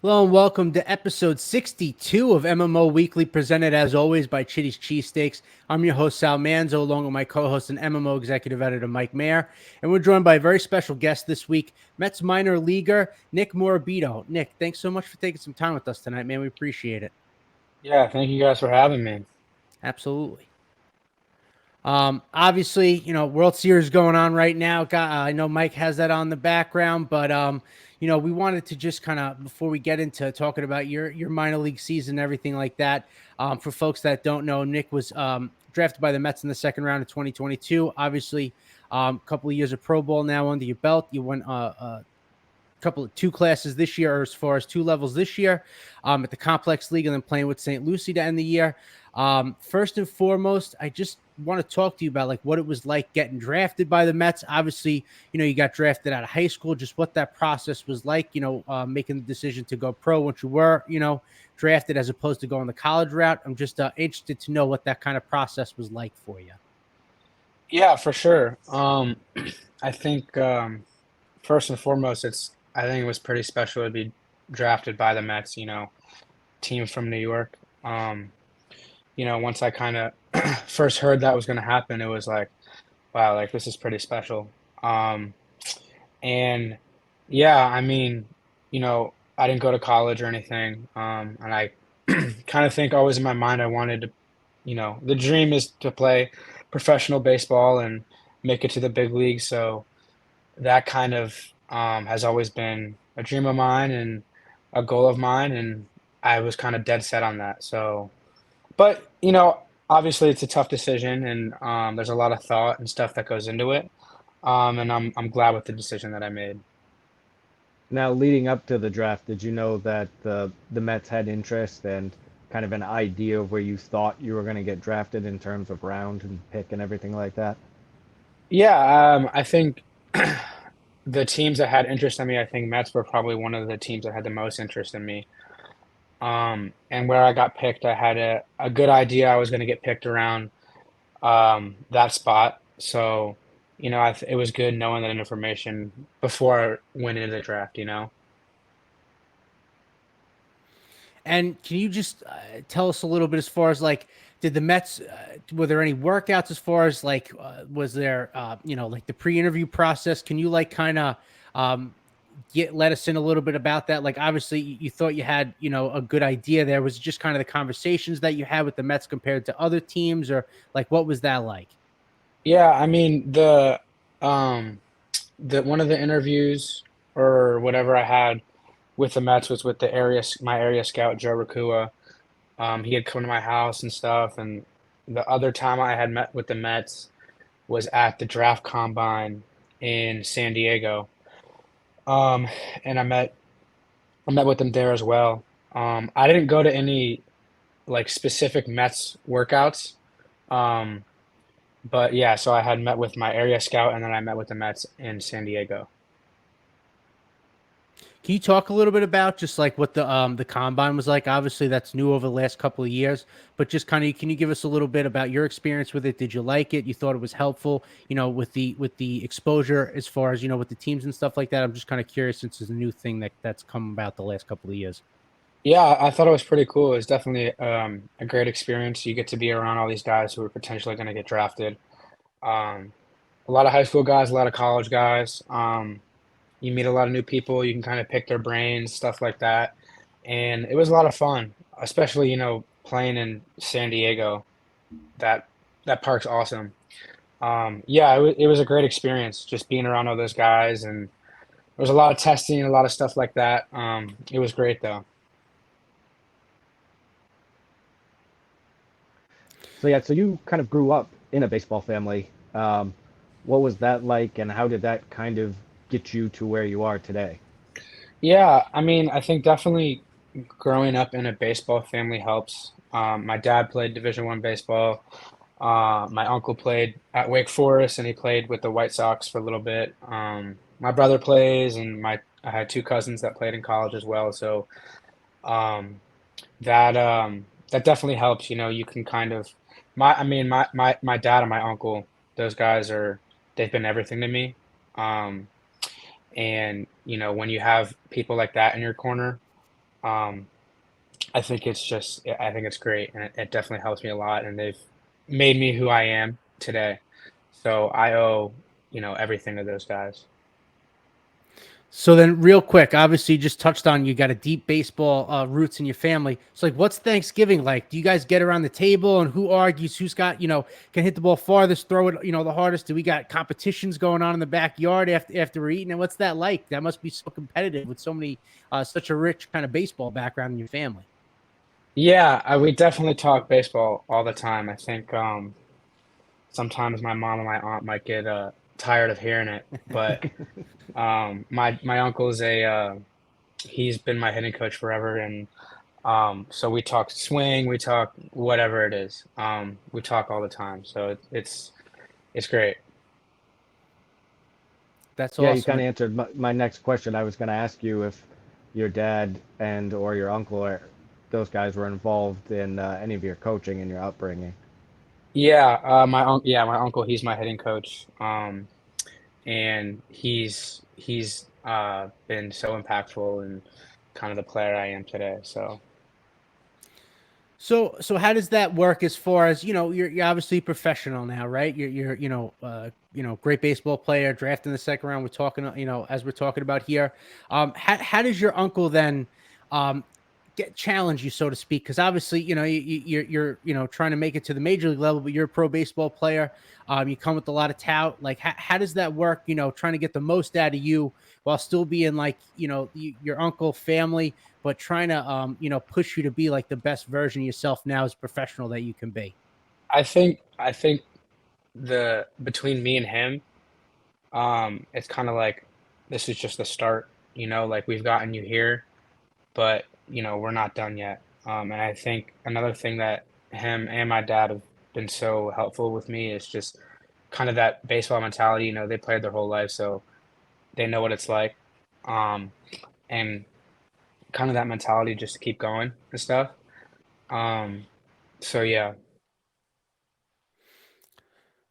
Hello and welcome to episode 62 of MMO Weekly, presented as always by Chitty's Cheesesteaks. I'm your host, Sal Manzo, along with my co-host and MMO executive editor, Mike Mayer. And we're joined by a very special guest this week, Mets minor leaguer, Nick Morabito. Nick, thanks so much for taking some time with us tonight, man. We appreciate it. Yeah, thank you guys for having me. Absolutely. Obviously, World Series going on right now. I know Mike has that on the background, but we wanted to just kind of before we get into talking about your minor league season and everything like that. For folks that don't know, Nick was drafted by the Mets in the second round of 2022. Obviously, a couple of years of Pro Bowl now under your belt. You won couple of two classes this year, or as far as two levels this year, at the Complex League, and then playing with St. Lucie to end the year. First and foremost, I just want to talk to you about like what it was like getting drafted by the Mets. Obviously, you got drafted out of high school, just what that process was like, making the decision to go pro once you were, drafted as opposed to going the college route. I'm just interested to know what that kind of process was like for you. Yeah, for sure. I think first and foremost, I think it was pretty special to be drafted by the Mets, team from New York. Once I kind of first heard that was going to happen, it was like, wow, like this is pretty special. Um, and yeah, I mean, I didn't go to college or anything. And I kind of think always in my mind I wanted to, the dream is to play professional baseball and make it to the big league. So that kind of has always been a dream of mine and a goal of mine, and I was kind of dead set on that. So, but obviously it's a tough decision, and there's a lot of thought and stuff that goes into it. And I'm glad with the decision that I made. Now, leading up to the draft, did you know that the Mets had interest and kind of an idea of where you thought you were going to get drafted in terms of round and pick and everything like that? Yeah, I think the teams that had interest in me, I think Mets were probably one of the teams that had the most interest in me. And where I got picked, I had a good idea I was going to get picked around that spot. So, it was good knowing that information before I went into the draft. And can you just tell us a little bit as far as like, did the Mets, were there any workouts as far as like, was there, like the pre-interview process? Can you like kind of let us in a little bit about that? Like, obviously you thought you had, a good idea there. Was it just kind of the conversations that you had with the Mets compared to other teams, or like, what was that like? Yeah, I mean um the one of the interviews or whatever I had with the Mets was with my area scout Joe Racua. He had come to my house and stuff, and the other time I had met with the Mets was at the draft combine in San Diego. Um, and I met with them there as well. I didn't go to any like specific Mets workouts. Um, but yeah, so I had met with my area scout, and then I met with the Mets in San Diego. Can you talk a little bit about just like what the combine was like? Obviously, that's new over the last couple of years, but just kind of can you give us a little bit about your experience with it? Did you like it? You thought it was helpful, with the exposure as far as with the teams and stuff like that? I'm just kind of curious since it's a new thing that's come about the last couple of years. Yeah, I thought it was pretty cool. It was definitely a great experience. You get to be around all these guys who are potentially going to get drafted. Um, a lot of high school guys, a lot of college guys. You meet a lot of new people. You can kind of pick their brains, stuff like that. And it was a lot of fun, especially, playing in San Diego. That that park's awesome. Yeah, it was a great experience just being around all those guys, and there was a lot of testing, a lot of stuff like that. It was great though. So yeah, so you kind of grew up in a baseball family. What was that like, and how did that kind of get you to where you are today? Yeah, I mean, I think definitely growing up in a baseball family helps. My dad played Division I baseball. My uncle played at Wake Forest, and he played with the White Sox for a little bit. My brother plays, and I had two cousins that played in college as well. So um, that definitely helps. You can kind of I mean, my dad and my uncle, those guys they've been everything to me. Um, and when you have people like that in your corner, Um, I think it's great, and it definitely helps me a lot, and they've made me who I am today. So I owe, everything to those guys. So then, real quick, obviously, you just touched on you got a deep baseball roots in your family. So, like, what's Thanksgiving like? Do you guys get around the table and who argues who's got can hit the ball farthest, throw it the hardest? Do we got competitions going on in the backyard after we're eating? And what's that like? That must be so competitive with so many such a rich kind of baseball background in your family. Yeah, we definitely talk baseball all the time. I think sometimes my mom and my aunt might get tired of hearing it, but my uncle's he's been my hitting coach forever, and so we talk swing, we talk whatever it is. We talk all the time, so it's great. That's Yeah, you kind awesome. of answered my next question. I was going to ask you if your dad and or your uncle or those guys were involved in any of your coaching and your upbringing. Yeah, my uncle, he's my hitting coach. And he's been so impactful and kind of the player I am today. So So how does that work as far as you're obviously professional now, right? You're great baseball player, drafted in the second round. We're talking as we're talking about here. How does your uncle then um get challenge you, so to speak? Because obviously you're trying to make it to the major league level, but you're a pro baseball player. You come with a lot of tout. Like how does that work? Trying to get the most out of you while still being like your uncle family, but trying to push you to be like the best version of yourself now as a professional that you can be. I think the between me and him, it's kind of like this is just the start. Like we've gotten you here, but we're not done yet. And I think another thing that him and my dad have been so helpful with me is just kind of that baseball mentality. They played their whole life, so they know what it's like. Um, and kind of that mentality just to keep going and stuff. Um, so yeah.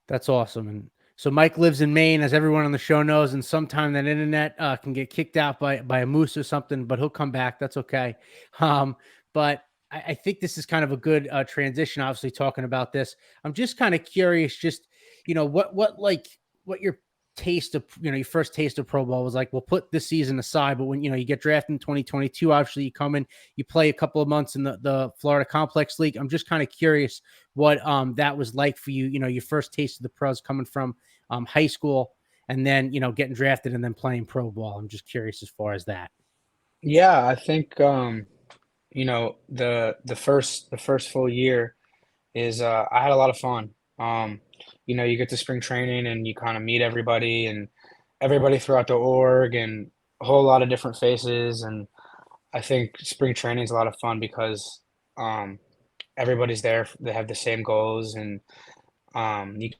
That's awesome. And so Mike lives in Maine, as everyone on the show knows, and sometime that internet can get kicked out by a moose or something, but he'll come back. That's okay. Um, but I think this is kind of a good transition. Obviously, talking about this, I'm just kind of curious. Just what your taste of your first taste of pro ball was like. We'll put this season aside, but when you get drafted in 2022, obviously you come in, you play a couple of months in the Florida Complex League. I'm just kind of curious what that was like for you. Your first taste of the pros coming from high school, and then getting drafted and then playing pro ball. I'm just curious as far as that. Yeah, I think the first full year is I had a lot of fun. You get to spring training and you kind of meet everybody and everybody throughout the org and a whole lot of different faces, and I think spring training is a lot of fun because um everybody's there, they have the same goals, and you get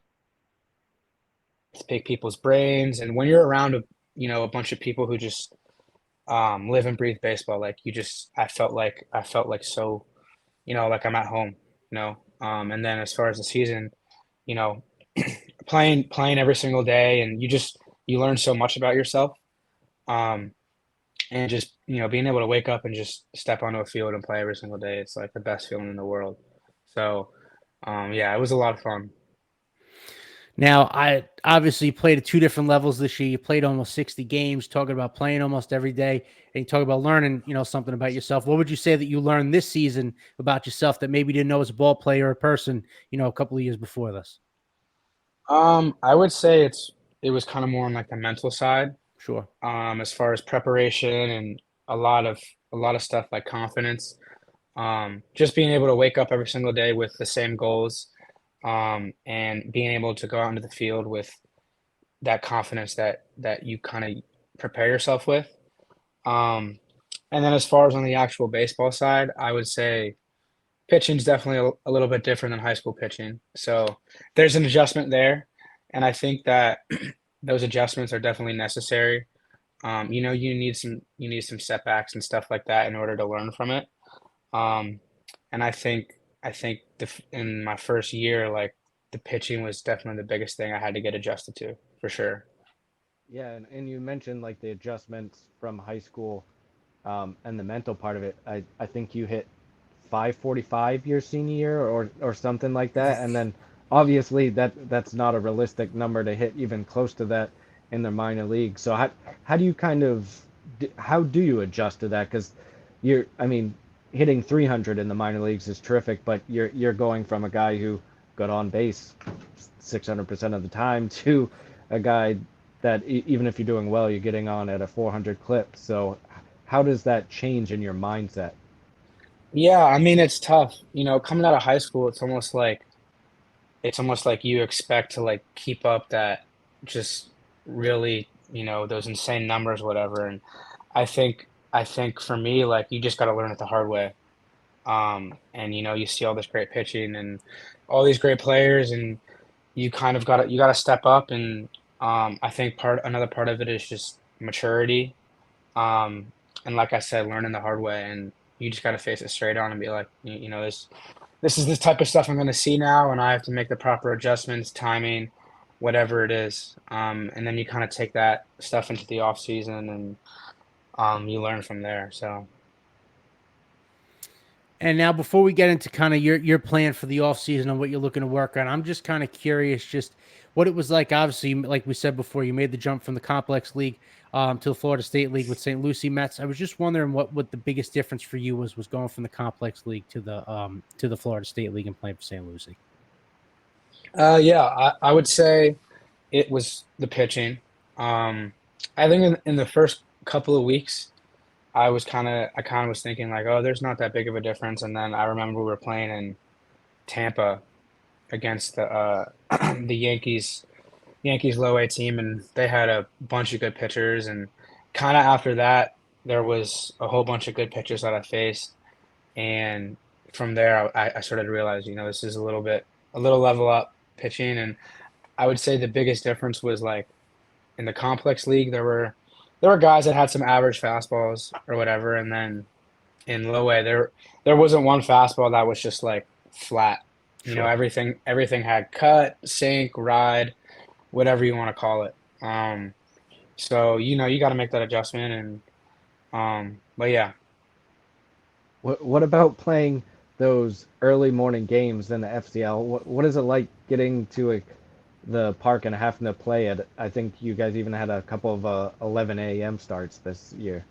to pick people's brains, and when you're around a bunch of people who just live and breathe baseball, like I felt like so, like I'm at home, and then as far as the season, you know, playing every single day, and you learn so much about yourself, um, and just being able to wake up and just step onto a field and play every single day, it's like the best feeling in the world. So, yeah, it was a lot of fun. Now, I obviously played at two different levels this year. You played almost 60 games, talking about playing almost every day, and you talk about learning, something about yourself. What would you say that you learned this season about yourself that maybe you didn't know as a ball player or a person, a couple of years before this? I would say it was kind of more on like the mental side, Sure. as far as preparation and a lot of stuff like confidence. Just being able to wake up every single day with the same goals, and being able to go out into the field with that confidence that you kind of prepare yourself with. Um, and then as far as on the actual baseball side, I would say pitching's definitely a little bit different than high school pitching. So there's an adjustment there, and I think that those adjustments are definitely necessary. You need some setbacks and stuff like that in order to learn from it. Um, and I think in my first year, like the pitching was definitely the biggest thing I had to get adjusted to for sure. Yeah, and you mentioned like the adjustments from high school. and the mental part of it. I think you hit 545 your senior year or something like that, and then obviously that's not a realistic number to hit even close to that in the minor league. So how do you kind of how do you adjust to that? Because I mean, hitting 300 in the minor leagues is terrific, but you're going from a guy who got on base 600% of the time to a guy that even if you're doing well, you're getting on at a 400 clip. So how does that change in your mindset? Yeah, I mean, it's tough. Coming out of high school, it's almost like you expect to like keep up that just really, those insane numbers, whatever. And I think for me, like you just got to learn it the hard way. And you see all this great pitching and all these great players, and you kind of got to step up. And I think another part of it is just maturity. Um, and like I said, learning the hard way, and you just got to face it straight on and be like, this is the type of stuff I'm going to see now, and I have to make the proper adjustments, timing, whatever it is. And then you kind of take that stuff into the off season, and you learn from there. So And now, before we get into kind of your plan for the off season and what you're looking to work on, I'm just kind of curious, just what it was like. Obviously, like we said before, you made the jump from the Complex League to the Florida State League with St. Lucie Mets. I was just wondering what the biggest difference for you was going from the Complex League to the Florida State League and playing for St. Lucie. yeah, I would say it was the pitching. Um, I think in the first couple of weeks, I kind of was thinking like, oh, there's not that big of a difference. And then I remember we were playing in Tampa against the the Yankees low A team, and they had a bunch of good pitchers. And kind of after that, there was a whole bunch of good pitchers that I faced, and from there, I started to realize, this is a little level up pitching. And I would say the biggest difference was like in the complex league, there were guys that had some average fastballs or whatever, and then in low A, there wasn't one fastball that was just like flat. Sure. Everything had cut, sink, ride, whatever you want to call it. So you got to make that adjustment, and but yeah. What about playing those early morning games in the FCL? What is it like getting to the park and having to play it? I think you guys even had a couple of 11 a.m. starts this year.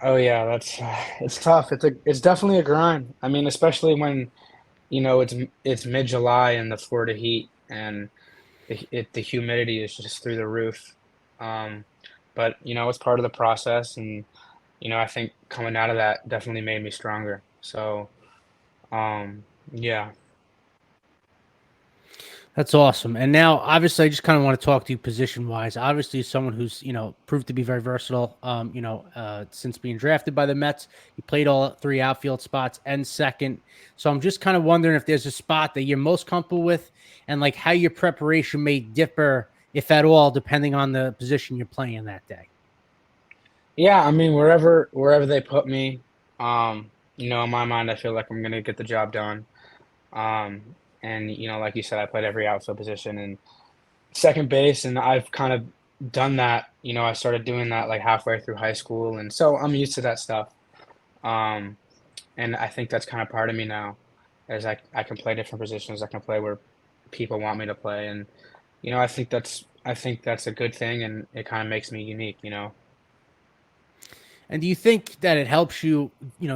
Oh yeah, that's it's tough. It's definitely a grind. I mean, especially when it's mid-July in the Florida heat, and the humidity is just through the roof. Um, but it's part of the process, and I think coming out of that definitely made me stronger. So yeah. That's awesome. And now, obviously, I just kind of want to talk to you position wise. Obviously, someone who's proved to be very versatile. Since being drafted by the Mets, he played all three outfield spots and second. So I'm just kind of wondering if there's a spot that you're most comfortable with, and like how your preparation may differ, if at all, depending on the position you're playing that day. Yeah, I mean, wherever they put me, in my mind, I feel like I'm gonna get the job done. Um, and like you said, I played every outfield position and second base, and I've kind of done that. I started doing that like halfway through high school, and so I'm used to that stuff. Um, and I think that's kind of part of me now, as I can play different positions. I can play where people want me to play, and I think that's a good thing, and it kind of makes me unique. And do you think that it helps you,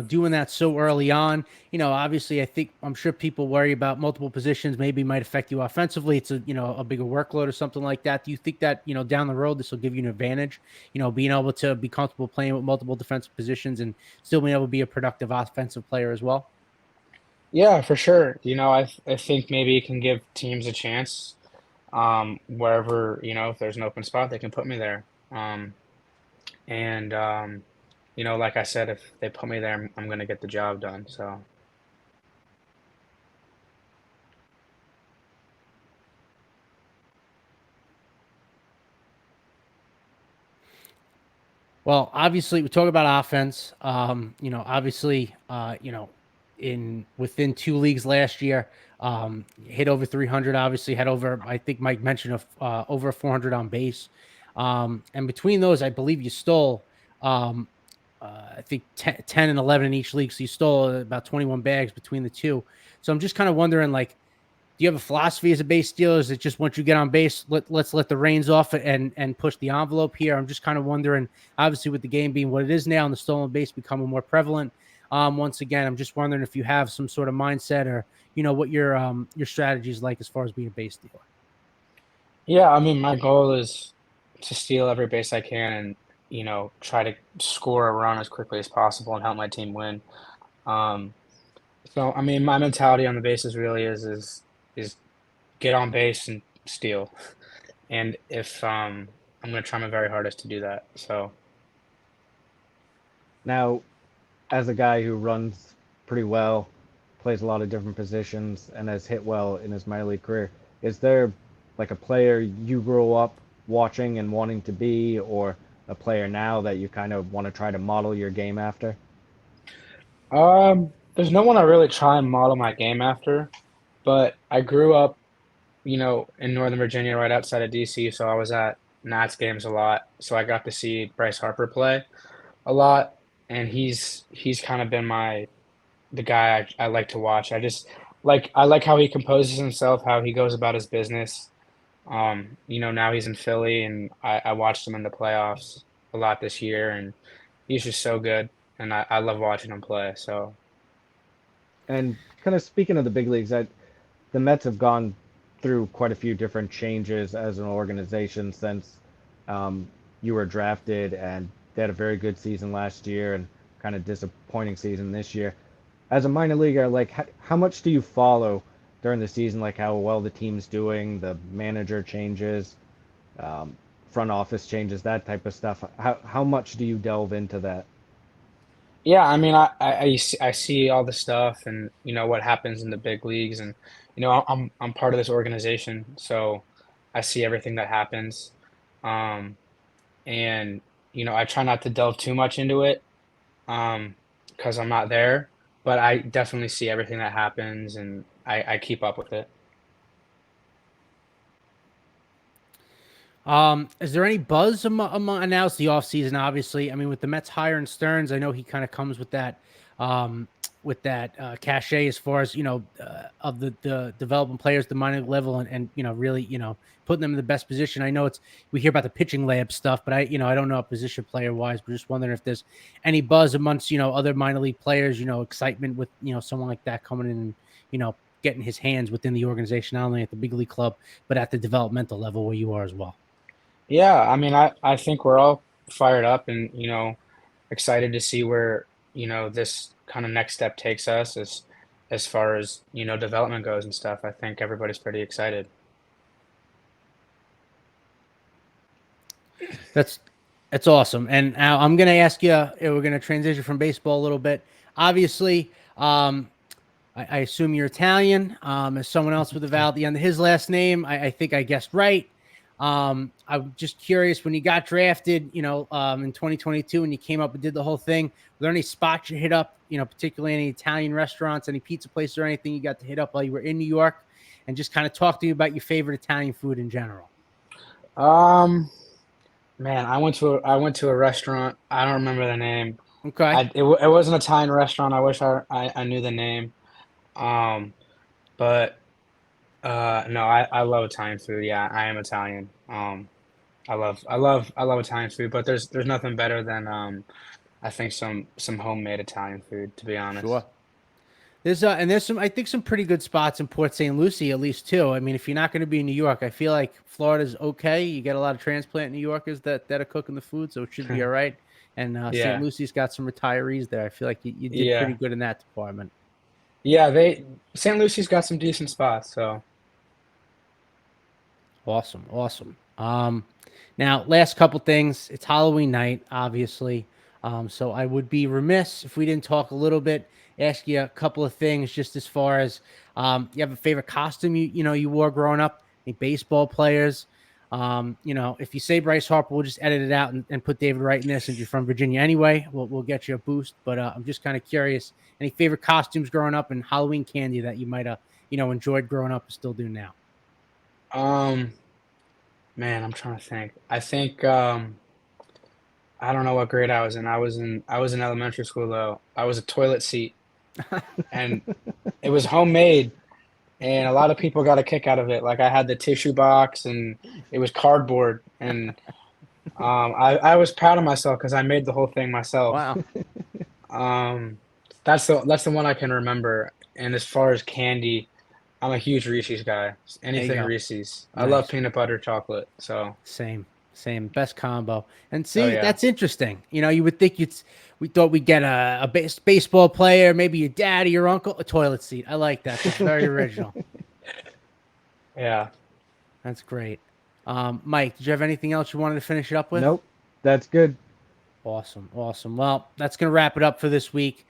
doing that so early on? Obviously, I'm sure people worry about multiple positions maybe might affect you offensively. It's a bigger workload or something like that. Do you think that, down the road, this will give you an advantage, being able to be comfortable playing with multiple defensive positions and still being able to be a productive offensive player as well? Yeah, for sure. I think maybe it can give teams a chance. Wherever if there's an open spot, they can put me there. And like I said, if they put me there, I'm gonna get the job done. So Well, obviously, we talk about offense. Obviously, in within two leagues last year, hit over 300. Obviously, had over. I think Mike mentioned over 400 on base. And between those, I believe you stole. I think 10 and 11 in each league. So you stole about 21 bags between the two. So I'm just kind of wondering, like, do you have a philosophy as a base stealer? Is it just once you get on base, let's let the reins off and push the envelope here? I'm just kind of wondering, obviously with the game being what it is now and the stolen base becoming more prevalent. Once again, I'm just wondering if you have some sort of mindset or, what your strategy is like as far as being a base stealer. Yeah, I mean, my goal is to steal every base I can and, try to score a run as quickly as possible and help my team win. Um, so I mean, my mentality on the bases really is get on base and steal. And if I'm gonna try my very hardest to do that. So Now, as a guy who runs pretty well, plays a lot of different positions, and has hit well in his minor league career, is there like a player you grew up watching and wanting to be, or a player now that you kind of want to try to model your game after? there's no one I really try and model my game after, but I grew up, in Northern Virginia, right outside of DC, so I was at Nats games a lot. So I got to see Bryce Harper play a lot, and he's kind of been the guy I like to watch. I like how he composes himself, how he goes about his business. Now he's in Philly, and I watched him in the playoffs a lot this year, and he's just so good, and I love watching him play. So And kind of speaking of the big leagues, the Mets have gone through quite a few different changes as an organization since you were drafted, and they had a very good season last year and kind of disappointing season this year. As a minor leaguer, like how much do you follow during the season, like how well the team's doing, the manager changes, um, front office changes, that type of stuff? How much do you delve into that? yeah, I mean, I see all the stuff, and what happens in the big leagues, and I'm part of this organization, so I see everything that happens. Um, and I try not to delve too much into it, because I'm not there, but I definitely see everything that happens, and I keep up with it. Is there any buzz among and now it's the offseason, obviously. I mean, with the Mets hiring Stearns, I know he kind of comes um, with that cachet as far as of the development players, the minor level, and really putting them in the best position. I know we hear about the pitching lab stuff, but I don't know position player wise, but just wondering if there's any buzz amongst other minor league players, excitement with someone like that coming in and getting his hands within the organization, not only at the big league club but at the developmental level where you are as well. Yeah, I mean, I think we're all fired up and, excited to see where, this kind of next step takes us as far as, development goes and stuff. I think everybody's pretty excited. That's that's awesome. And now I'm going to ask you. We're going to transition from baseball a little bit. Obviously, I assume you're Italian. As someone else with a vowel at the end of his last name, I think I guessed right. I'm just curious when you got drafted, in 2022, when you came up and did the whole thing. Were there any spots you hit up, particularly any Italian restaurants, any pizza places, or anything you got to hit up while you were in New York? And just kind of talk to you about your favorite Italian food in general. Um, Man, I went to a restaurant. I don't remember the name. Okay. It was an Italian restaurant. I wish I knew the name. Um, but no, I love Italian food. Yeah, I am Italian. I love Italian food, but there's nothing better than I think some homemade Italian food, to be honest. Sure. There's some I think some pretty good spots in Port St. Lucie at least too. I mean, if you're not going to be in New York, I feel like Florida's okay. You get a lot of transplant New Yorkers that are cooking the food, so it should be all right. And St. Yeah, Lucie's got some retirees there. I feel like you did pretty yeah, good in that department. yeah. They St. Lucie's got some decent spots. So Awesome, awesome. Now last couple things. It's Halloween night, obviously. So I would be remiss if we didn't talk a little bit, ask you a couple of things, just as far as you have a favorite costume you wore growing up. Any baseball players? If you say Bryce Harper, we'll just edit it out and put David Wright in there since you're from Virginia anyway. We'll get you a boost. But I'm just kind of curious. Any favorite costumes growing up and Halloween candy that you might have enjoyed growing up and still do now? um, man, I'm trying to think. I think I don't know what grade I was in. I was in elementary school though. I was a toilet seat, and it was homemade, and a lot of people got a kick out of it. Like I had the tissue box, and it was cardboard, and I was proud of myself because I made the whole thing myself. Wow. Um, that's the one I can remember. And as far as candy, I'm a huge Reese's guy. There you Anything go. Reese's. I love Nice. peanut butter chocolate. So, Same, best combo. And oh see, yeah, that's interesting. You would think we thought we'd get a baseball player, maybe your dad or your uncle, a toilet seat. I like that. That's very original. yeah. That's great. Mike, did you have anything else you wanted to finish it up with? Nope, that's good. Awesome. Well, that's going to wrap it up for this week.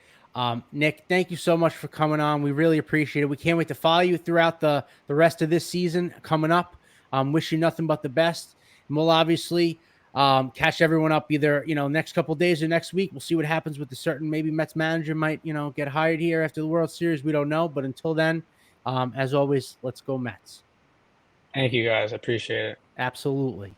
Nick, thank you so much for coming on. We really appreciate it. We can't wait to follow you throughout the rest of this season coming up. Wish you nothing but the best. And we'll obviously catch everyone up either, next couple of days or next week. We'll see what happens with the certain maybe Mets manager might, get hired here after the World Series. We don't know. But until then, as always, let's go Mets. Thank you guys. I appreciate it. Absolutely.